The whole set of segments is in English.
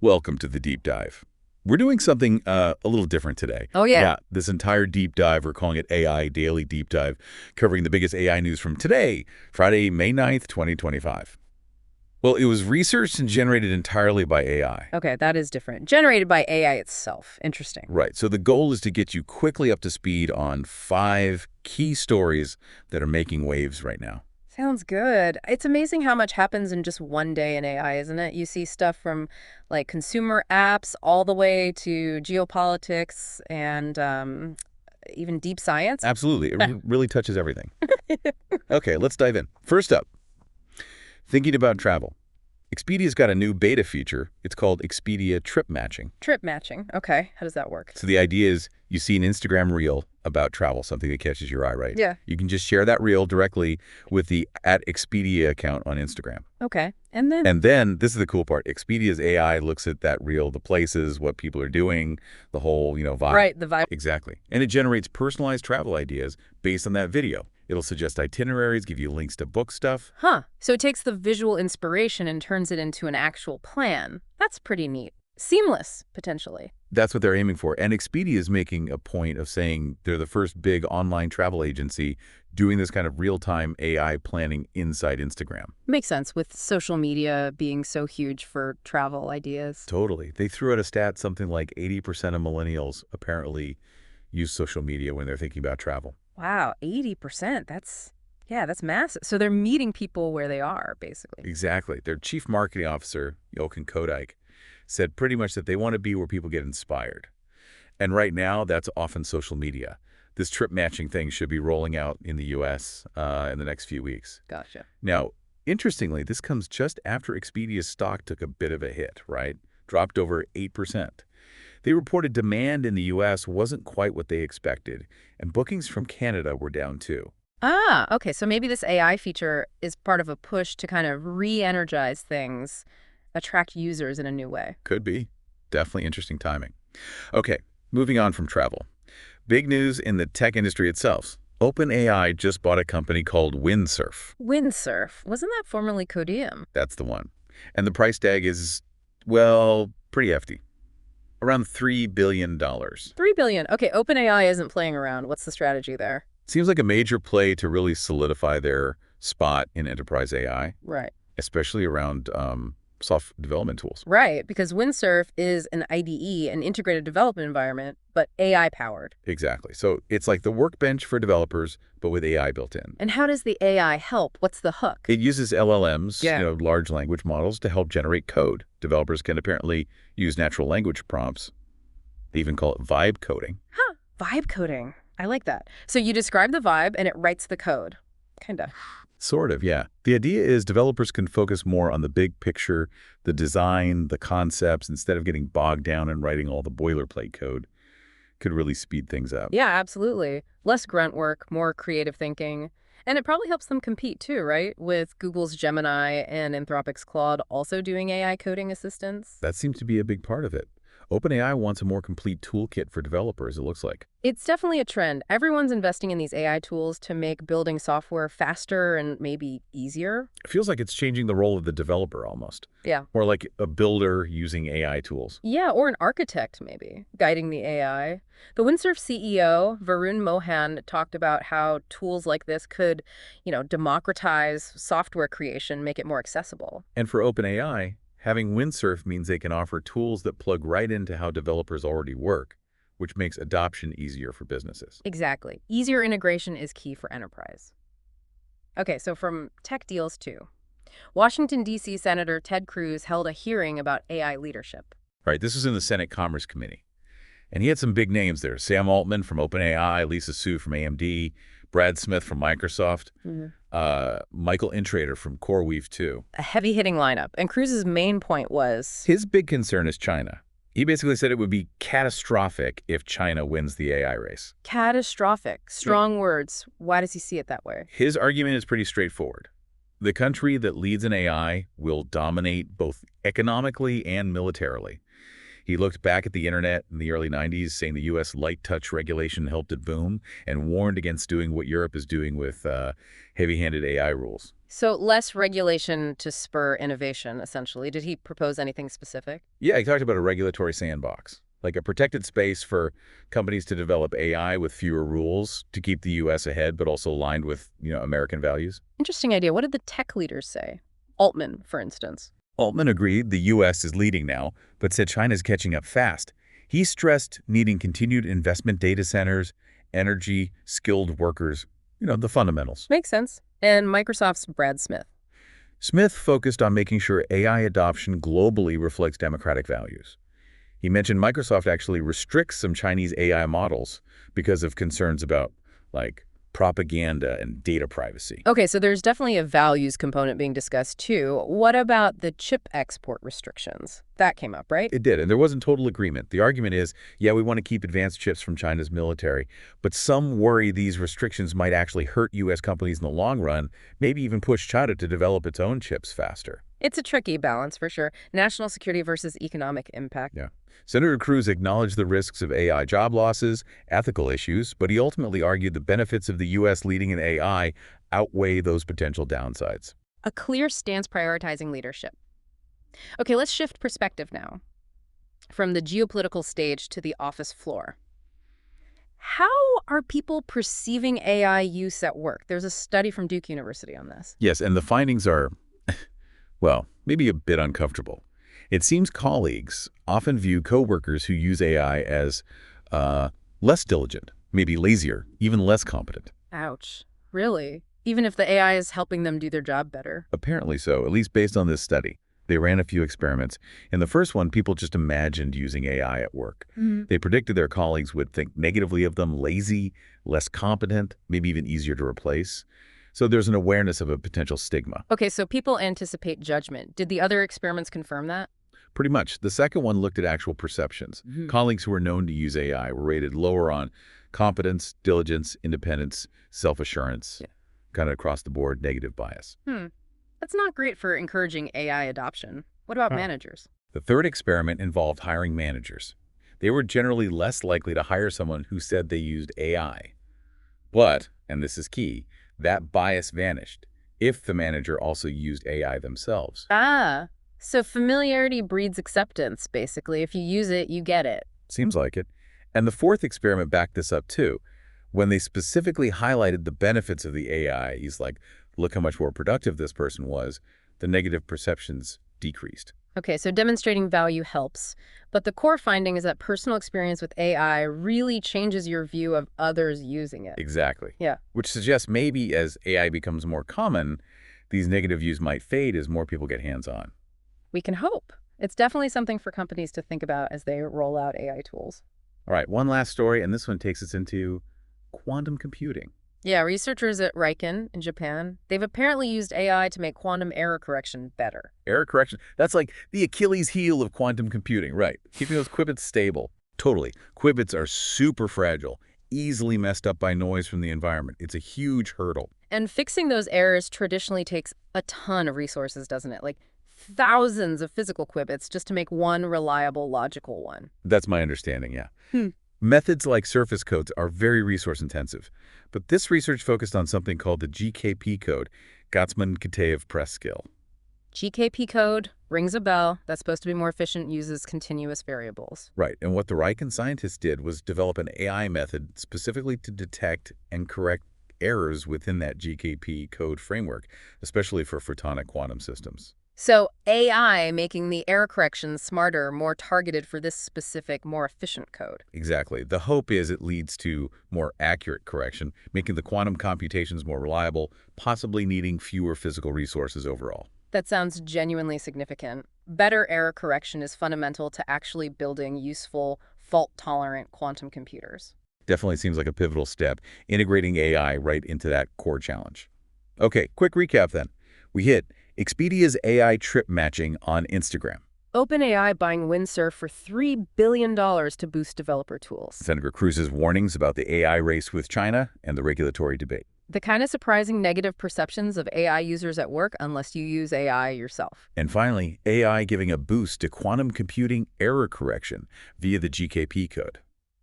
Welcome to the deep dive. We're doing something a little different today. Oh, yeah. Yeah, this entire deep dive, we're calling it AI Daily Deep Dive, covering the biggest AI news from today, Friday, May 9th, 2025. Well, it was researched and generated entirely by AI. Okay, that is different. Generated by AI itself. Interesting. Right, so the goal is to get you quickly up to speed on 5 key stories that are making waves right now. Sounds good. It's amazing how much happens in just one day in AI, isn't it? You see stuff from like consumer apps all the way to geopolitics and even deep science. Absolutely, it really touches everything. Okay, let's dive in. First up, thinking about travel. Expedia's got a new beta feature. It's called Expedia Trip Matching. Trip matching. Okay, how does that work? So the idea is you see an Instagram reel about travel, something that catches your eye, right? Yeah. You can just share that reel directly with the @Expedia account on Instagram. Okay, and then? And then, this is the cool part, Expedia's AI looks at that reel, the places, what people are doing, the whole, vibe. Right, the vibe. Exactly. And it generates personalized travel ideas based on that video. It'll suggest itineraries, give you links to book stuff. Huh. So it takes the visual inspiration and turns it into an actual plan. That's pretty neat. Seamless, potentially. That's what they're aiming for. And Expedia is making a point of saying they're the first big online travel agency doing this kind of real-time AI planning inside Instagram. Makes sense with social media being so huge for travel ideas. Totally. They threw out a stat, something like 80% of millennials apparently use social media when they're thinking about travel. Wow, 80%. That's massive. So they're meeting people where they are, basically. Exactly. Their chief marketing officer, Codeium, said pretty much that they want to be where people get inspired. And right now, that's often social media. This trip matching thing should be rolling out in the U.S. In the next few weeks. Gotcha. Now, interestingly, this comes just after Expedia's stock took a bit of a hit, right? Dropped over 8%. They reported demand in the U.S. wasn't quite what they expected, and bookings from Canada were down too. Ah, okay. So maybe this AI feature is part of a push to kind of re-energize things, attract users in a new way. Could be. Definitely interesting timing. Okay, moving on from travel. Big news in the tech industry itself. OpenAI just bought a company called Windsurf. Windsurf. Wasn't that formerly Codeium? That's the one. And the price tag is, well, pretty hefty. Around $3 billion. $3 billion. Okay, OpenAI isn't playing around. What's the strategy there? Seems like a major play to really solidify their spot in enterprise AI. Right. Especially around soft development tools. Right, because Windsurf is an IDE, an integrated development environment, but AI-powered. Exactly. So it's like the workbench for developers, but with AI built in. And how does the AI help? What's the hook? It uses LLMs, large language models, to help generate code. Developers can apparently use natural language prompts. They even call it vibe coding. Huh, vibe coding. I like that. So you describe the vibe and it writes the code. Kinda. Sort of, yeah. The idea is developers can focus more on the big picture, the design, the concepts, instead of getting bogged down and writing all the boilerplate code. Could really speed things up. Yeah, absolutely. Less grunt work, more creative thinking. And it probably helps them compete too, right? With Google's Gemini and Anthropic's Claude also doing AI coding assistance. That seems to be a big part of it. OpenAI wants a more complete toolkit for developers, it looks like. It's definitely a trend. Everyone's investing in these AI tools to make building software faster and maybe easier. It feels like it's changing the role of the developer almost. Yeah. Or like a builder using AI tools. Yeah, or an architect maybe, guiding the AI. The Windsurf CEO, Varun Mohan, talked about how tools like this could, democratize software creation, make it more accessible. And for OpenAI, having Windsurf means they can offer tools that plug right into how developers already work, which makes adoption easier for businesses. Exactly. Easier integration is key for enterprise. Okay, so from tech deals too. Washington, D.C. Senator Ted Cruz held a hearing about AI leadership. Right, this was in the Senate Commerce Committee. And he had some big names there. Sam Altman from OpenAI, Lisa Su from AMD, Brad Smith from Microsoft, Michael Intrater from CoreWeave too. A heavy-hitting lineup. And Cruz's main point was... His big concern is China. He basically said it would be catastrophic if China wins the AI race. Catastrophic. Strong words. Why does he see it that way? His argument is pretty straightforward. The country that leads in AI will dominate both economically and militarily. He looked back at the internet in the early 90s, saying the U.S. light touch regulation helped it boom, and warned against doing what Europe is doing with heavy-handed AI rules. So less regulation to spur innovation, essentially. Did he propose anything specific? Yeah, he talked about a regulatory sandbox, like a protected space for companies to develop AI with fewer rules to keep the U.S. ahead, but also aligned with, American values. Interesting idea. What did the tech leaders say? Altman, for instance. Altman agreed the U.S. is leading now, but said China's catching up fast. He stressed needing continued investment data centers, energy, skilled workers, the fundamentals. Makes sense. And Microsoft's Brad Smith. Smith focused on making sure AI adoption globally reflects democratic values. He mentioned Microsoft actually restricts some Chinese AI models because of concerns about, like, propaganda and data privacy. Okay, so there's definitely a values component being discussed too. What about the chip export restrictions? That came up, right? It did, and there wasn't total agreement. The argument is, yeah, we want to keep advanced chips from China's military, but some worry these restrictions might actually hurt U.S. companies in the long run, maybe even push China to develop its own chips faster. It's a tricky balance, for sure. National security versus economic impact. Yeah. Senator Cruz acknowledged the risks of AI job losses, ethical issues, but he ultimately argued the benefits of the U.S. leading in AI outweigh those potential downsides. A clear stance prioritizing leadership. Okay, let's shift perspective now. From the geopolitical stage to the office floor. How are people perceiving AI use at work? There's a study from Duke University on this. Yes, and the findings are, well, maybe a bit uncomfortable. It seems colleagues often view coworkers who use AI as less diligent, maybe lazier, even less competent. Ouch. Really? Even if the AI is helping them do their job better? Apparently so, at least based on this study. They ran a few experiments. In the first one, people just imagined using AI at work. They predicted their colleagues would think negatively of them, lazy, less competent, maybe even easier to replace. So there's an awareness of a potential stigma. Okay, so people anticipate judgment. Did the other experiments confirm that? Pretty much. The second one looked at actual perceptions. Colleagues who were known to use AI were rated lower on competence, diligence, independence, self-assurance, kind of across the board, negative bias. That's not great for encouraging AI adoption. What about managers? The third experiment involved hiring managers. They were generally less likely to hire someone who said they used AI. But, and this is key, that bias vanished if the manager also used AI themselves. So familiarity breeds acceptance, basically. If you use it, you get it. Seems like it. And the fourth experiment backed this up too. When they specifically highlighted the benefits of the AI, he's like, look how much more productive this person was, the negative perceptions decreased. Okay, so demonstrating value helps. But the core finding is that personal experience with AI really changes your view of others using it. Exactly. Yeah. Which suggests maybe as AI becomes more common, these negative views might fade as more people get hands-on. We can hope. It's definitely something for companies to think about as they roll out AI tools. All right, one last story, and this one takes us into quantum computing. Yeah, researchers at Riken in Japan, they've apparently used AI to make quantum error correction better. Error correction, that's like the Achilles heel of quantum computing, right? Keeping those qubits stable. Totally. Qubits are super fragile, easily messed up by noise from the environment. It's a huge hurdle. And fixing those errors traditionally takes a ton of resources, doesn't it? Like thousands of physical qubits just to make one reliable logical one. That's my understanding, yeah. Methods like surface codes are very resource intensive, but this research focused on something called the GKP code, Gatsman-Kitaev press skill. GKP code rings a bell. That's supposed to be more efficient, uses continuous variables. Right, and what the Riken scientists did was develop an AI method specifically to detect and correct errors within that GKP code framework, especially for photonic quantum systems. So AI making the error correction smarter, more targeted for this specific, more efficient code. Exactly. The hope is it leads to more accurate correction, making the quantum computations more reliable, possibly needing fewer physical resources overall. That sounds genuinely significant. Better error correction is fundamental to actually building useful, fault-tolerant quantum computers. Definitely seems like a pivotal step, integrating AI right into that core challenge. Okay, quick recap then. We hit Expedia's AI trip matching on Instagram. OpenAI buying Windsurf for $3 billion to boost developer tools. Senator Cruz's warnings about the AI race with China and the regulatory debate. The kind of surprising negative perceptions of AI users at work unless you use AI yourself. And finally, AI giving a boost to quantum computing error correction via the GKP code.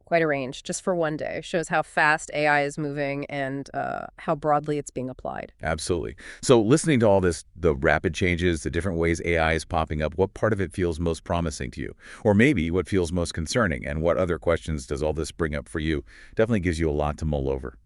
Quite a range, just for one day. Shows how fast AI is moving and how broadly it's being applied. Absolutely. So listening to all this, the rapid changes, the different ways AI is popping up, what part of it feels most promising to you? Or maybe what feels most concerning? And what other questions does all this bring up for you? Definitely gives you a lot to mull over.